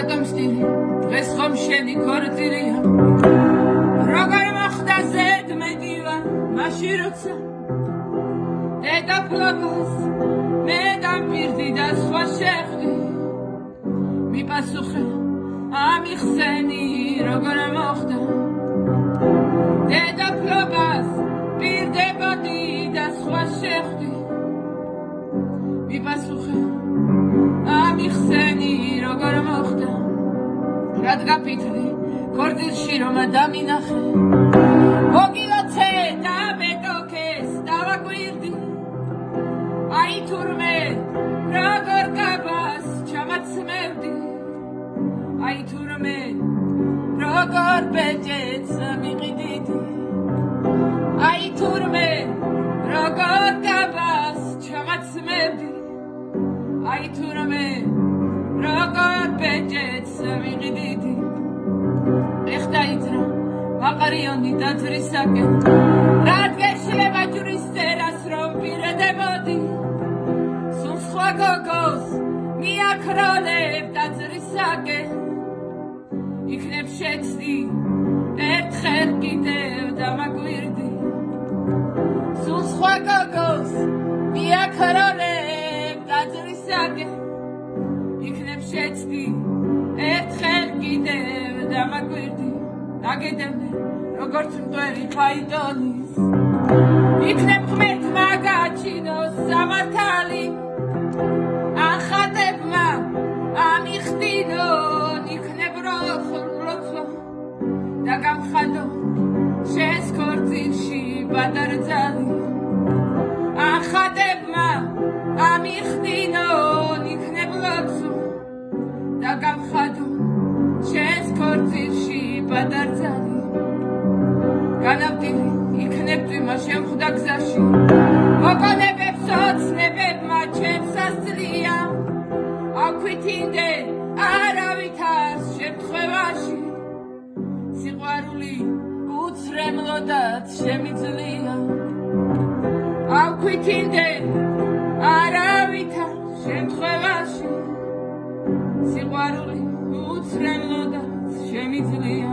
რატომ სტილი დღეს ხომ შენი ქორწილია როგორ მოხდა ზედმეტივა მაშინ როცა დედა ფლოგოს მე დამპირდი და სხვა შეხვდი მიპასუხე ამიხსენი როგორ მოხდა დედა ფლოგოს პირდებოდი და სხვა შეხვდი მიპასუხე ამიხსენი როგორ მოხდა რად გაფიქრდი ქორწილში რომ დამინახე მოგილოცე და მეტოქეს დავაკვირდი აი თურმე როგორ გაბას ჩამაცმევდი აი თურმე როგორ ბეჭედს მიყიდიდი აი თურმე როგორ გაბას ჩამაცმევდი აი თურმე როგორ ბეჭედს მიყიდიდი ეხთა იძრა მაყარიონი დაძრისაკენ რადგან შეიძლება ჯვრის წერას რომ პირდებოდი სულ სხვა გოგოს მიაქროლებ დაძრისაკენ იქნებ შეცდი ერთხელ კიდევ დამაკვირდი სულ სხვა გოგოს მიაქროლებ დაძრისაკენ იქნებ შეცდი ერთხელ კიდევ დამაკვირდი დაგედევნე როგორც მტვერი ფაიტონის იქნებ ღმერთმა გაჩინოს სამართალი ახატებმა ამიხდინონ იქნებ როცვა და გამხადო შენს ქორწილში ბადარძალი ახატებმა ამიხდინონ იქნებ როცვა და გამხადო შენს ქორწილში ბადარძალი განავდივი იქნებ წვიმა შემხვდა გზაში მოკონებებს ოცნებებმა ჩემს ასწლია აქვითინდე არავითარ შემთხვევაში სიყვარული უცრემლოდაც შემიძლია აქვითინდე არავითარ შემთხვევაში სიყვარული უცრემლოდაც შემიძლია